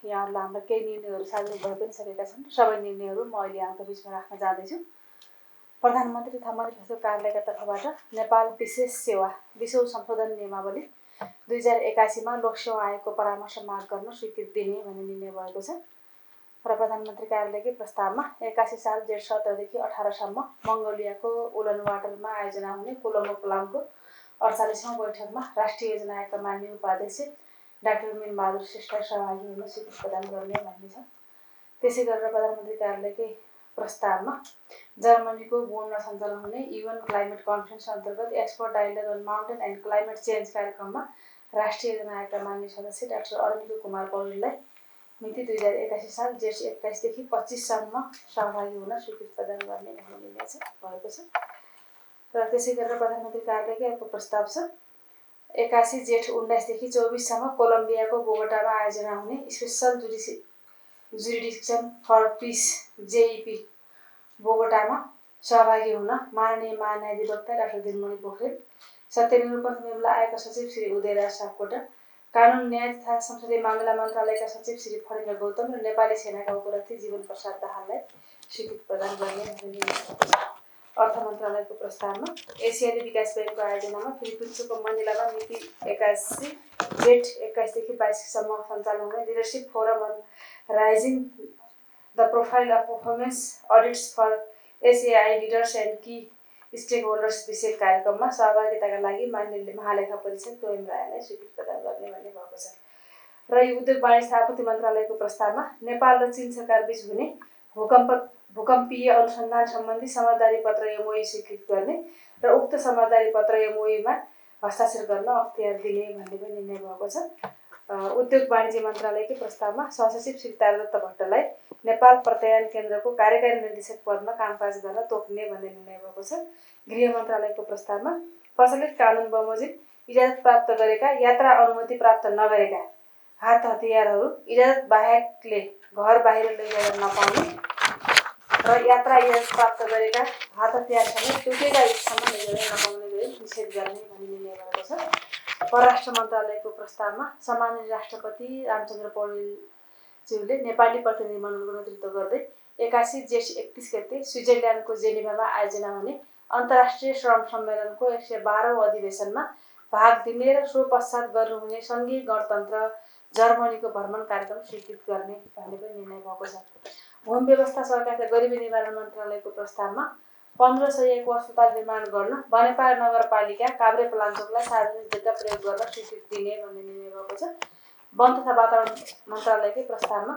यहाँहरूलाई हाम्रा केही निर्णयहरू सार्वजनिक भइ पनि सकेका छन्। सबै निर्णयहरू म अहिले यहाँको बिचमा राख्न जाँदैछु। प्रधानमन्त्री तथा मन्त्री कार्यालयका तर्फबाट नेपाल विशेष सेवा विषय संशोधन नियमावली 2081 मा लोकसेवा आयोगको परामर्श माग गर्न स्वीकृति दिने भन्ने निर्णय भएको छ र प्रधानमन्त्री कार्यालयकै प्रस्तावमा 81 साल जेठ 17 देखि 18 सम्म मङ्गोलियाको उलानबाटरमा आयोजना हुने कोलम्बो प्लानको 48औं बैठकमा राष्ट्रिय योजना आयोगका माननीय उपाध्यक्ष डाक्टर मिनबहादुर श्रेष्ठलाई सहभागी हुन स्वीकृति प्रदान गर्ने भन्ने छ। त्यसै गरेर प्रधानमन्त्री कार्यालयकै प्रस्तावमा जर्मनीको बोनमा सञ्चालन हुने UN क्लाइमेट कन्फरेन्स अन्तर्गत expert dialogue on mountain and climate change कार्यक्रममा राष्ट्रिय योजना आयोगका माननीय सदस्य डाक्टर अरविन्द कुमार पौडेललाई मिति 2081 साल जेठ 21 देखि 25 सम्म सहभागी हुन स्वीकृति प्रदान गर्ने भन्ने निर्णय भएको छ। र त्यसै गरेर प्रधानमन्त्री कार्यालयकै अर्को प्रस्ताव छ 81 जेठ 19 देखि 24 सम्म कोलम्बियाको बोगोटामा आयोजना हुने special jurisdiction for piece JEP बोगोटामा सहभागी हुन माननीय महान्यायाधिवक्ता डाक्टर दिनमणि पोखरेल, सत्यनिरूपण मामला आयोगका सचिव श्री उदयराज सापकोटा, कानुन न्याय तथा संसदीय मामिला मन्त्रालयका सचिव श्री फणिन्द्र गौतम र नेपाली सेनाका उपरथी जीवन प्रसाद दाहाललाई स्वीकृति प्रदान गर्ने भन्ने अर्थ मन्त्रालयको प्रस्तावमा एसियाली विकास ब्याङ्कको आयोजनामा फिलिपिन्सको मनिलामा मिति 81 जेठ 21 देखि 22 सम्म सञ्चालन हुने leadership forum on rising the profile of performance audits for SAI leaders and key stakeholders विषय कार्यक्रममा सहभागिताका लागि माननीय महालेखा परीक्षक तोयम रायलाई स्वीकृति प्रदान गर्ने भन्ने भएको छ। र यो उद्योग वाणिज्य तथा आपूर्ति मन्त्रालयको प्रस्तावमा नेपाल र चीन सरकार बीच हुने भूकम्पीय अनुसन्धान सम्बन्धी समझदारी पत्र MOU स्वीकृत गर्ने र उक्त समझदारी पत्र MOU-मा हस्ताक्षर गर्न अख्तियार दिने भन्ने पनि निर्णय भएको छ। उद्योग वाणिज्य मन्त्रालयकै प्रस्तावमा सहसचिव श्री तारादत्त भट्टलाई नेपाल प्रत्यायन केन्द्रको कार्यकारी निर्देशक पदमा कामकाज गर्न तोक्ने भन्ने निर्णय भएको छ। गृह मन्त्रालयको प्रस्तावमा प्रचलित कानुन बमोजिम इजाजत प्राप्त गरेका यात्रा अनुमति प्राप्त नगरेका हात हतियारहरू इजाजत बाहेकले घर बाहिर लैजान नपाउने र यात्रा इजाजत प्राप्त गरेका हात हतियार समेत तोकेका स्थानमा लैजान नपाउने गरी निषेध गर्ने भन्ने निर्णय भएको छ। परराष्ट्र मन्त्रालयको प्रस्तावमा सम्माननीय राष्ट्रपति रामचन्द्र पौडेलज्यूले नेपाली प्रतिनिधिमण्डलको नेतृत्व गर्दै 81 जेठ 31 गते स्विजरल्यान्डको जेनेभामा आयोजना हुने अन्तर्राष्ट्रिय श्रम सम्मेलनको 112औं अधिवेशनमा भाग लिने र सो पश्चात गर्नुहुने सङ्घीय गणतन्त्र जर्मनीको भ्रमण कार्यक्रम स्वीकृत गर्ने भन्ने पनि निर्णय भएको छ। होम व्यवस्था सरकार तथा गरिबी निवारण मन्त्रालयको प्रस्तावमा 1500 अस्पताल निर्माण गर्न बनेपा नगरपालिका काभ्रे पलाञ्चोकलाई सार्वजनिक जग्गा प्रयोग गर्न स्वीकृति दिने भन्ने निर्णय भएको छ। वन तथा वातावरण मन्त्रालयकै प्रस्तावमा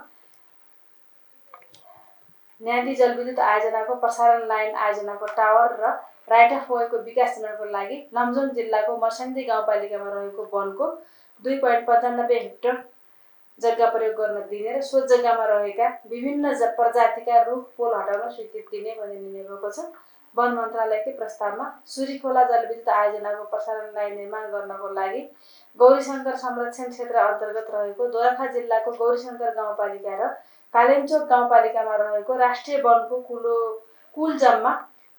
न्यादी जलविद्युत आयोजनाको प्रसारण लाइन आयोजनाको टावर र राइट अफ वेको विकास निर्माणको लागि लमजुङ जिल्लाको मर्स्याङ्दी गाउँपालिकामा रहेको वनको 2.95 हेक्टर जग्गा प्रयोग गर्न दिने र सो जग्गामा रहेका विभिन्न प्रजातिका रुख पोल हटाउन स्वीकृति दिने भन्ने निर्णय भएको छ। वन मन्त्रालयकै प्रस्तावमा सुरीखोला जलविद्युत आयोजनाको प्रसारण लाइन निर्माण गर्नको लागि गौरीशङ्कर संरक्षण क्षेत्र अन्तर्गत रहेको दोलखा जिल्लाको गौरीशङ्कर गाउँपालिका र कालिम्चोक गाउँपालिकामा रहेको राष्ट्रिय वनको कुल जम्मा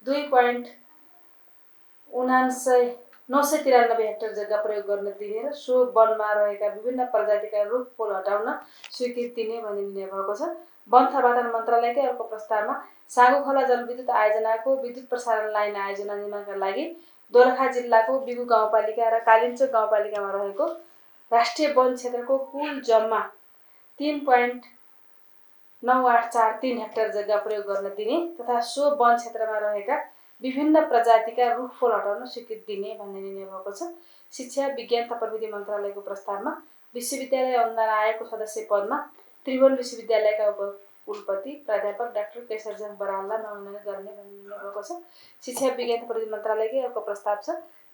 2.993 हेक्टर जग्गा प्रयोग गर्न दिने र सो वनमा रहेका विभिन्न प्रजातिका रुख पोल हटाउन स्वीकृति दिने भन्ने निर्णय भएको छ। वन तथा वातावरण मन्त्रालयकै अर्को प्रस्तावमा सागोखोला जलविद्युत आयोजनाको विद्युत प्रसारण लाइन आयोजना निर्माणका लागि दोलखा जिल्लाको बिगु गाउँपालिका र कालिम्चोक गाउँपालिकामा रहेको राष्ट्रिय वन क्षेत्रको कुल जम्मा 3.9843 हेक्टर जग्गा प्रयोग गर्न दिने तथा सो वन क्षेत्रमा रहेका विभिन्न प्रजातिका रुख पोल हटाउन स्वीकृति दिने भन्ने निर्णय भएको छ। शिक्षा विज्ञान तथा प्रविधि मन्त्रालयको प्रस्तावमा विश्वविद्यालय अनुदान आयोगको सदस्य पदमा त्रिभुवन विश्वविद्यालयका उपकुलपति प्राध्यापक डाक्टर केशरजंग बराललाई मनोनयन गर्ने भन्ने निर्णय भएको छ। शिक्षा विज्ञान तथा प्रविधि मन्त्रालयकै अर्को प्रस्ताव छ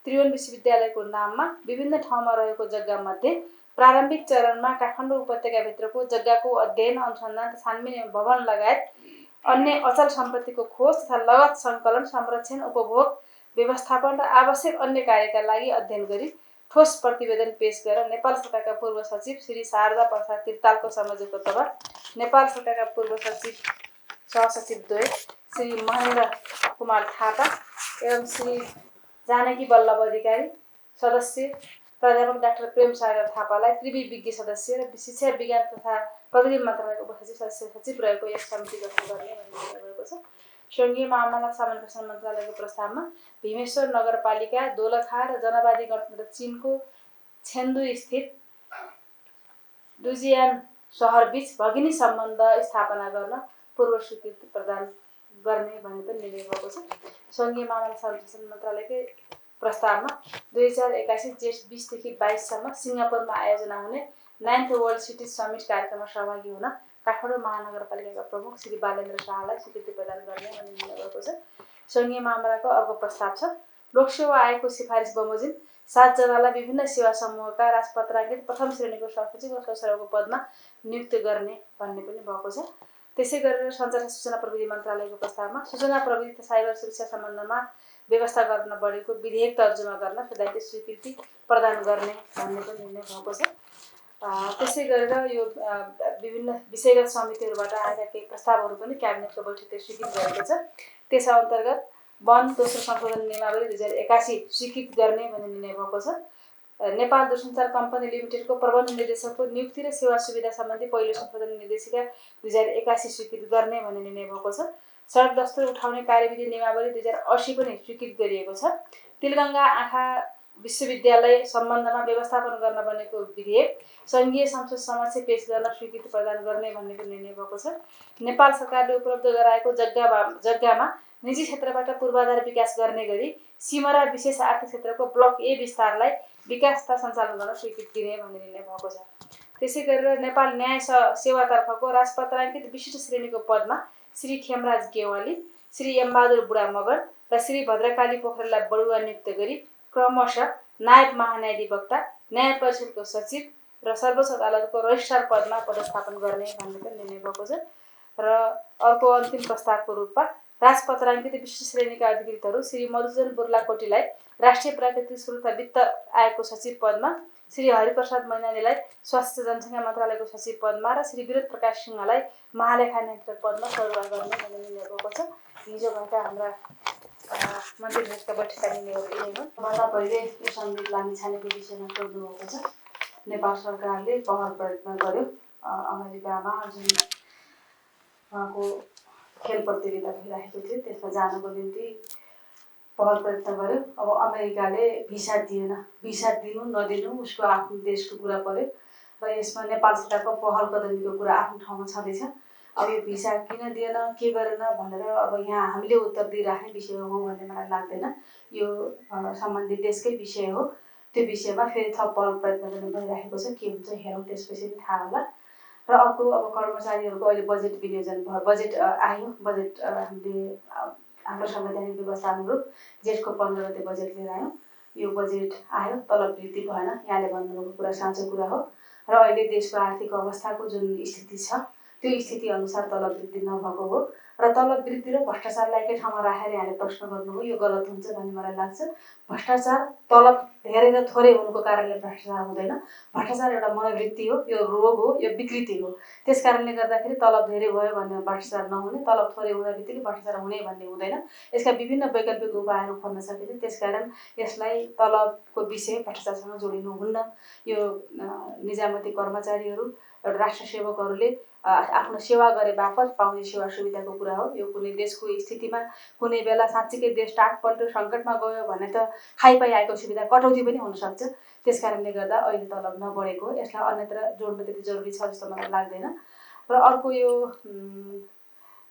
त्रिभुवन विश्वविद्यालयको नाममा विभिन्न ठाउँमा रहेको जग्गामध्ये प्रारम्भिक चरणमा काठमाडौँ उपत्यकाभित्रको जग्गाको अध्ययन अनुसन्धान छानबिन भवन लगायत अन्य अचल सम्पत्तिको खोज तथा लगत सङ्कलन संरक्षण उपभोग व्यवस्थापन र आवश्यक अन्य कार्यका लागि अध्ययन गरी ठोस प्रतिवेदन पेश गरेर नेपाल सरकारका पूर्व सचिव श्री शारदा प्रसाद तिर्तालको संयोजकत्वमा नेपाल सरकारका पूर्व सचिव सहसचिव द्वय श्री महेन्द्र कुमार थापा एवं श्री जानकी वल्लभ अधिकारी सदस्य प्राध्यापक डाक्टर प्रेम सागर थापालाई त्रिवी विज्ञ सदस्य र शिक्षा विज्ञान तथा प्रविधि मन्त्रालयको उपसचिव सचिव रहेको यस समिति गठन गर्ने भन्ने निर्णय भएको छ। सङ्घीय मामला सामान्य प्रशासन मन्त्रालयको प्रस्तावमा भीमेश्वर नगरपालिका, दोलखा र जनवादी गणतन्त्र चीनको छेन्दु स्थित डुजियान सहरबीच भगिनी सम्बन्ध स्थापना गर्न पूर्व स्वीकृति प्रदान गर्ने भन्ने पनि निर्णय भएको छ। सङ्घीय मामला सामान्य प्रशासन मन्त्रालयकै प्रस्तावमा 2081 जेठ 20 देखि 22 सम्म सिङ्गापुरमा आयोजना हुने 9th वर्ल्ड सिटिज समिट कार्यक्रममा सहभागी हुन काठमाडौँ महानगरपालिकाका प्रमुख श्री बालेन्द्र शाहलाई स्वीकृति प्रदान गर्ने भन्ने निर्णय भएको छ। सङ्घीय मामलाको अर्को प्रस्ताव छ लोकसेवा आयोगको सिफारिस बमोजिम 7 जनालाई विभिन्न सेवा समूहका राजपत्राङ्कित प्रथम श्रेणीको सहसचिव वा सहसचिवको पदमा नियुक्त गर्ने भन्ने पनि भएको छ। त्यसै गरेर सञ्चार सूचना प्रविधि मन्त्रालयको प्रस्तावमा सूचना प्रविधि तथा साइबर सुरक्षा सम्बन्धमा व्यवस्था गर्न बढेको विधेयक तर्जुमा गर्न सदस्यले स्वीकृति प्रदान गर्ने भन्ने पनि निर्णय भएको छ। त्यसै गरेर यो विभिन्न विषयगत समितिहरूबाट आएका केही प्रस्तावहरू पनि क्याबिनेटको बैठकले स्वीकृत गरेको छ। त्यस अन्तर्गत वन दोस्रो संशोधन नियमावली 2081 स्वीकृत गर्ने भन्ने निर्णय भएको छ। नेपाल दूरसञ्चार कम्पनी लिमिटेडको प्रबन्ध निर्देशकको नियुक्ति र सेवा सुविधा सम्बन्धी पहिलो संशोधन निर्देशिका 2081 स्वीकृत गर्ने भन्ने निर्णय भएको छ। सडक दस्तुर उठाउने कार्यविधि नियमावली 2080 पनि स्वीकृत गरिएको छ। तिलगङ्गा आँखा विश्वविद्यालय सम्बन्धमा व्यवस्थापन गर्न बनेको विधेयक सङ्घीय संसद समक्ष पेश गर्न स्वीकृति प्रदान गर्ने भन्ने पनि निर्णय भएको छ। नेपाल सरकारले उपलब्ध गराएको जग्गामा निजी क्षेत्रबाट पूर्वाधार विकास गर्ने गरी सिमरा विशेष आर्थिक क्षेत्रको ब्लक ए विस्तारलाई विकास तथा सञ्चालन गर्न स्वीकृति दिने भन्ने निर्णय भएको छ। त्यसै गरेर नेपाल न्याय सेवातर्फको राजपत्राङ्कित विशिष्ट श्रेणीको पदमा श्री खेमराज गेवाली, श्री एमबहादुर बुढा मगर र श्री भद्रकाली पोखरेललाई बढुवा नियुक्त गरी क्रमशः नायब महान्यायाधिवक्ता, न्याय परिषदको सचिव र सर्वोच्च अदालतको रजिस्ट्रार पदमा पदस्थापन गर्ने भन्ने पनि निर्णय भएको छ। र अर्को अन्तिम प्रस्तावको रूपमा राजपत्राङ्कित विशिष्ट श्रेणीका अधिकृतहरू श्री मधुसूदन बुर्लाकोटीलाई राष्ट्रिय प्राकृतिक स्रोत तथा वित्त आयोगको सचिव पदमा, श्री हरिप्रसाद मैनालीलाई स्वास्थ्य जनसङ्ख्या मन्त्रालयको सचिव पदमा र श्री विरोध प्रकाश सिंहलाई महालेखा नियन्त्रक पदमा सरुवा गर्ने भन्ने निर्णय भएको छ। हिजो भएका हाम्रा मन्त्रीहरूका बैठकका निर्णयहरू यही हुन्। भन्दा पहिले यो सन्दीप लामिछानेको विषयमा सोध्नु भएको छ। नेपाल सरकारले पहल प्रयत्न गर्यो अमेरिकामा जुन उहाँको खेल प्रतियोगिता भइरहेको थियो त्यसमा जानको निम्ति पहल प्रयत्न गर्यो। अब अमेरिकाले भिसा दिएन। भिसा दिनु नदिनु उसको आफ्नो देशको कुरा पर्यो र यसमा नेपाल सरकारको पहल कदमीको कुरा आफ्नो ठाउँमा छँदैछ। अब यो भिसा किन दिएन के गरेन भनेर अब यहाँ हामीले उत्तर दिइराख्ने विषय हो भन्ने मलाई लाग्दैन। यो सम्बन्धित देशकै विषय हो। त्यो विषयमा फेरि थप पहल प्रयत्न गर्ने भइरहेको छ। के हुन्छ हेरौँ, त्यसपछि थाहा होला। र अर्को अब कर्मचारीहरूको अहिले बजेट विनियोजन भयो। बजेट आयो। बजेट हामीले हाम्रो संवैधानिक व्यवस्था अनुरूप जेठको 15 गते बजेट लिएर आयौँ। यो बजेट आयो, तलब वृद्धि भएन। यहाँले भन्नुभएको कुरा साँचो कुरा हो। र अहिले देशको आर्थिक अवस्थाको जुन स्थिति छ त्यो स्थिति अनुसार तलब वृद्धि नभएको हो। र तलब वृद्धि र भ्रष्टाचारलाई एकै ठाउँमा राखेर यहाँले प्रश्न गर्नुभयो, यो गलत हुन्छ भन्ने मलाई लाग्छ। भ्रष्टाचार तलब धेरै र थोरै हुनुको कारणले भ्रष्टाचार हुँदैन। भ्रष्टाचार एउटा मनोवृत्ति हो, यो रोग हो, यो विकृति हो। त्यस कारणले गर्दाखेरि तलब धेरै भयो भने भ्रष्टाचार नहुने, तलब थोरै हुँदा बित्तिकै भ्रष्टाचार हुने भन्ने हुँदैन। यसका विभिन्न वैकल्पिक उपायहरू खोज्न सकिन्छ। त्यसकारण यसलाई तलबको विषय भ्रष्टाचारसँग जोडिनुहुन्न। यो निजामती कर्मचारीहरू, एउटा राष्ट्र सेवकहरूले आफ्नो सेवा गरे बापत पाउने सेवा सुविधाको कुरा हो। यो कुनै देशको स्थितिमा कुनै बेला साँच्चीकै देश टाटपल्टो सङ्कटमा गयो भने त खाइपाइ आएको सुविधा कटौती पनि हुनसक्छ। त्यस कारणले गर्दा अहिले तलब नबढेको हो। यसलाई अन्यत्र जोड्नु त्यति जरुरी छ जस्तो मलाई लाग्दैन। र अर्को यो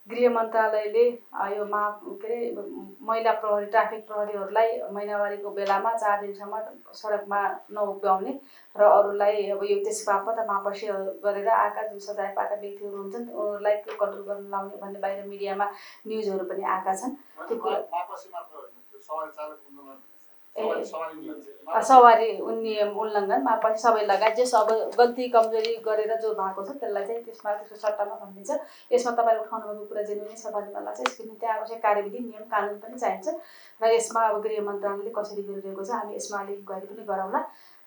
गृह मन्त्रालयले यो महिला प्रहरी, ट्राफिक प्रहरीहरूलाई महिनावारीको बेलामा 4 दिनसम्म सडकमा नउभ्याउने र अरूलाई अब यो त्यस बापत मापसी गरेर आएका जुन सजाय पाएका व्यक्तिहरू हुन्छन् उनीहरूलाई कन्ट्रोल गर्न लाउने भन्ने बाहिर मिडियामा न्युजहरू पनि आएका छन्। त्यो कुरा सवारी नियम उल्लङ्घन, मापसी सबै लगायत जे सब गल्ती कमजोरी गरेर जो भएको छ त्यसलाई चाहिँ त्यसको सट्टामा भनिदिन्छ। यसमा तपाईँले उठाउनु भएको कुरा जेन्युन छ भन्ने मलाई लाग्छ। यसको निम्ति आवश्यक कार्यविधि, नियम, कानुन पनि चाहिन्छ र यसमा अब गृह मन्त्रालयले कसरी गरिरहेको छ हामी यसमा अलिक गएर पनि गरौँला।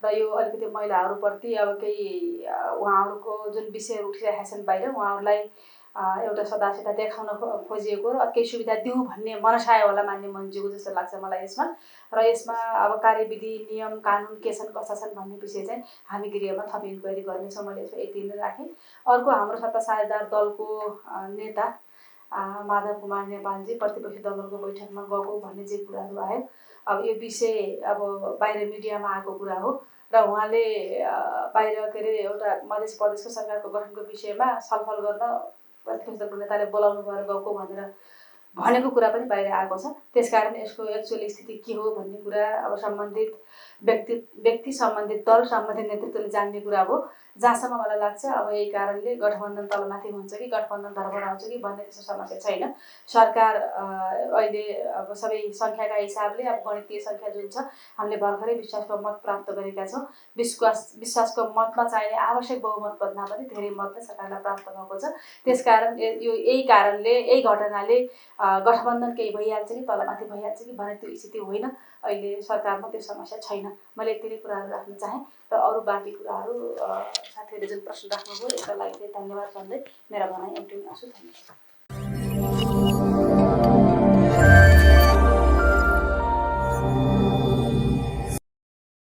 र यो अलिकति महिलाहरूप्रति अब केही उहाँहरूको जुन विषयहरू उठिरहेका छन् बाहिर, उहाँहरूलाई एउटा सदासिधा देखाउन खोजिएको र केही सुविधा दिउँ भन्ने मनसाय होला मान्य मन्त्रीको जस्तो लाग्छ मलाई यसमा। र यसमा अब कार्यविधि नियम कानुन के छन् कस्ता छन् भन्ने विषय चाहिँ हामी गृहमा थप इन्क्वायरी गर्नेछौँ। मैले यसमा यति नै राखेँ। अर्को हाम्रो सत्ता साझेदार दलको नेता माधव कुमार नेपालजी प्रतिपक्षी दलहरूको बैठकमा गएको भन्ने जे कुराहरू आयो, अब यो विषय अब बाहिर मिडियामा आएको कुरा हो र उहाँले बाहिर के अरे एउटा मध्य प्रदेशको सरकारको गठनको विषयमा छलफल गर्न प्रतिपक्षी दलको नेताले बोलाउनु भएर गएको भनेर भनेको कुरा पनि बाहिर आएको छ। त्यसकारण यसको एक्चुअल स्थिति के हो भन्ने कुरा अब सम्बन्धित व्यक्ति सम्बन्धित दल सम्बन्धित नेतृत्वले जान्ने कुरा हो। जहाँसम्म मलाई लाग्छ अब यही कारणले गठबन्धन तलमाथि हुन्छ कि गठबन्धन तलबाट आउँछ कि भन्ने त्यस्तो समस्या छैन। सरकार अहिले अब सबै सङ्ख्याका हिसाबले अब गणितीय सङ्ख्या जुन छ हामीले भर्खरै विश्वासको मत प्राप्त गरेका छौँ। विश्वासको मतमा चाहिने आवश्यक बहुमत भन्दा पनि धेरै मत नै सरकारलाई प्राप्त भएको छ। त्यसकारण यही कारणले यही घटनाले गठबन्धन केही भइहाल्छ कि तलमाथि भइहाल्छ कि भन्ने त्यो स्थिति होइन। अहिले सरकारमा त्यो समस्या छैन। मैले यति नै कुराहरू राख्न चाहेँ र अरू बाँकी कुराहरू साथीहरूले जुन प्रश्न राख्नुभयो यसका लागि चाहिँ धन्यवाद भन्दै मेरा भनाइ अन्त्य गर्छु। धन्यवाद।